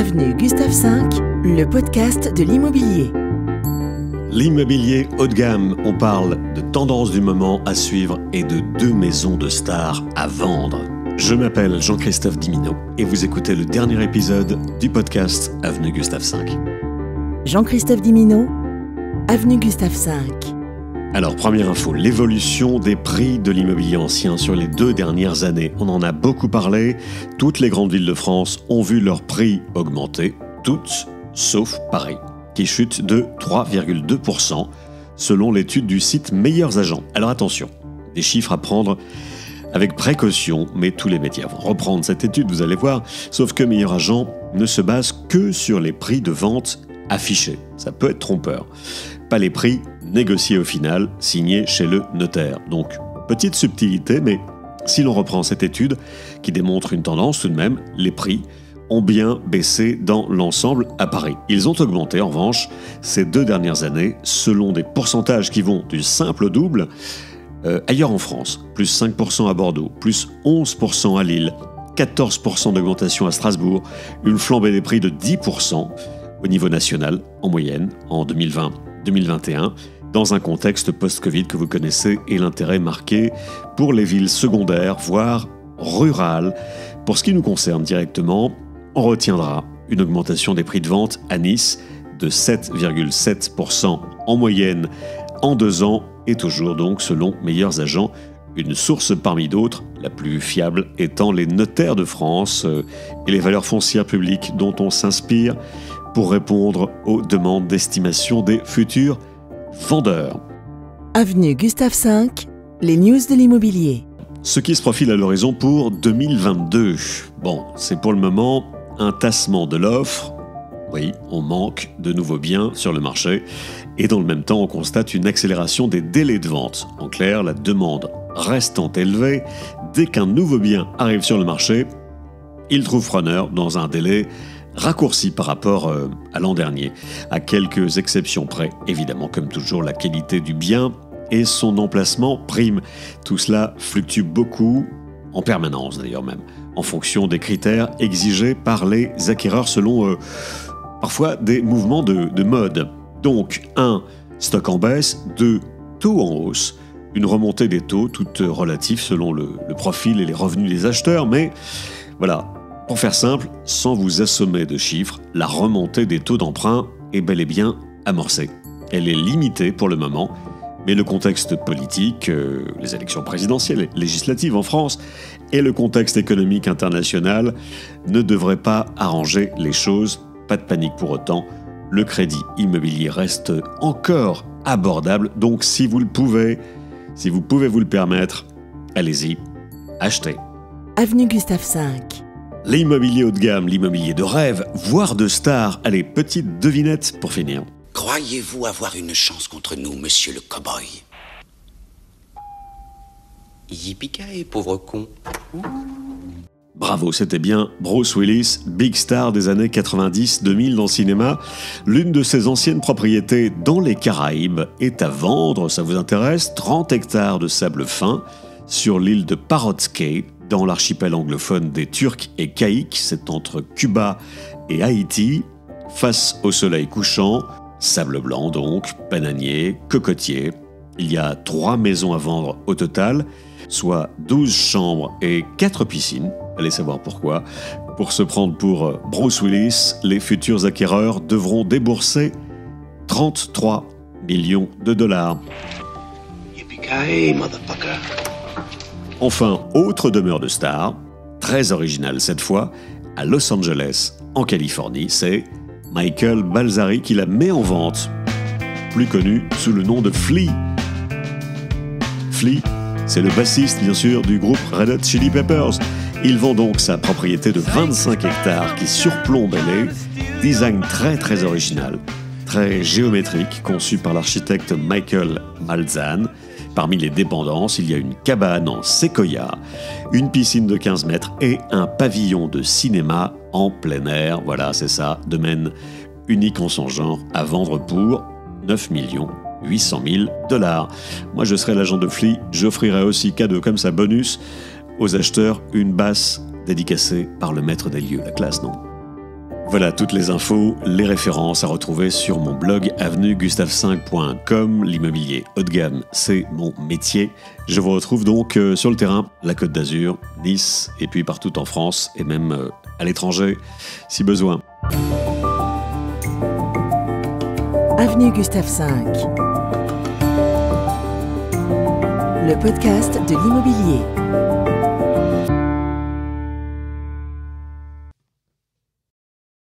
Avenue Gustave V, le podcast de l'immobilier. L'immobilier haut de gamme, on parle de tendances du moment à suivre et de 2 maisons de stars à vendre. Je m'appelle Jean-Christophe Dimino et vous écoutez le dernier épisode du podcast Avenue Gustave V. Jean-Christophe Dimino, Avenue Gustave V. Alors, première info, l'évolution des prix de l'immobilier ancien sur les 2 dernières années. On en a beaucoup parlé. Toutes les grandes villes de France ont vu leurs prix augmenter, toutes, sauf Paris, qui chute de 3,2% selon l'étude du site Meilleurs Agents. Alors attention, des chiffres à prendre avec précaution, mais tous les médias vont reprendre cette étude, vous allez voir, sauf que Meilleurs Agents ne se base que sur les prix de vente affichés. Ça peut être trompeur. Pas les prix négociés au final, signés chez le notaire. Donc, petite subtilité, mais si l'on reprend cette étude qui démontre une tendance tout de même, les prix ont bien baissé dans l'ensemble à Paris. Ils ont augmenté en revanche ces 2 dernières années selon des pourcentages qui vont du simple au double ailleurs en France. Plus 5% à Bordeaux, plus 11% à Lille, 14% d'augmentation à Strasbourg, une flambée des prix de 10% au niveau national en moyenne en 2020-2021 dans un contexte post-Covid que vous connaissez et l'intérêt marqué pour les villes secondaires, voire rurales. Pour ce qui nous concerne directement, on retiendra une augmentation des prix de vente à Nice de 7,7% en moyenne en 2 ans et toujours donc selon Meilleurs Agents, une source parmi d'autres, la plus fiable étant les notaires de France et les valeurs foncières publiques dont on s'inspire pour répondre aux demandes d'estimation des futurs vendeurs. Avenue Gustave V, les news de l'immobilier. Ce qui se profile à l'horizon pour 2022. Bon, c'est pour le moment un tassement de l'offre. Oui, on manque de nouveaux biens sur le marché. Et dans le même temps, on constate une accélération des délais de vente. En clair, la demande restant élevée, dès qu'un nouveau bien arrive sur le marché, il trouve preneur dans un délai raccourci par rapport à l'an dernier. À quelques exceptions près, évidemment, comme toujours, la qualité du bien et son emplacement prime. Tout cela fluctue beaucoup, en permanence d'ailleurs même, en fonction des critères exigés par les acquéreurs selon parfois des mouvements de mode. Donc, 1. Stock en baisse, 2. Taux en hausse, une remontée des taux, toute relative selon le profil et les revenus des acheteurs, mais voilà. Pour faire simple, sans vous assommer de chiffres, la remontée des taux d'emprunt est bel et bien amorcée. Elle est limitée pour le moment, mais le contexte politique, les élections présidentielles et législatives en France, et le contexte économique international ne devraient pas arranger les choses. Pas de panique pour autant, le crédit immobilier reste encore abordable, donc si vous pouvez vous le permettre, allez-y, achetez. Avenue Gustave V. L'immobilier haut de gamme, l'immobilier de rêve, voire de star. Allez, petite devinette pour finir. Croyez-vous avoir une chance contre nous, monsieur le cow-boy? Yippee-ki-yay, pauvre con. Bravo, c'était bien Bruce Willis, big star des années 90-2000 dans le cinéma. L'une de ses anciennes propriétés dans les Caraïbes est à vendre, ça vous intéresse? 30 hectares de sable fin sur l'île de Parrot Cay, dans l'archipel anglophone des Turcs et Caïques, c'est entre Cuba et Haïti, face au soleil couchant, sable blanc donc, bananier, cocotier. Il y a 3 maisons à vendre au total, soit 12 chambres et 4 piscines. Allez savoir pourquoi. Pour se prendre pour Bruce Willis, les futurs acquéreurs devront débourser 33 millions de dollars. Yippee-ki-yay, motherfucker. Enfin, autre demeure de star, très originale cette fois, à Los Angeles, en Californie, c'est Michael Balzari qui la met en vente, plus connu sous le nom de Flea. Flea, c'est le bassiste bien sûr du groupe Red Hot Chili Peppers. Il vend donc sa propriété de 25 hectares qui surplombe LA, design très original, très géométrique, conçu par l'architecte Michael Maltzahn. Parmi les dépendances, il y a une cabane en séquoia, une piscine de 15 mètres et un pavillon de cinéma en plein air. Voilà, c'est ça, domaine unique en son genre, à vendre pour 9 800 000 $. Moi, je serai l'agent de Flea, j'offrirai aussi cadeau comme ça bonus aux acheteurs une basse dédicacée par le maître des lieux. La classe, non? Voilà toutes les infos, les références à retrouver sur mon blog avenuegustave5.com. L'immobilier haut de gamme, c'est mon métier. Je vous retrouve donc sur le terrain, la Côte d'Azur, Nice, et puis partout en France, et même à l'étranger, si besoin. Avenue Gustave V, le podcast de l'immobilier.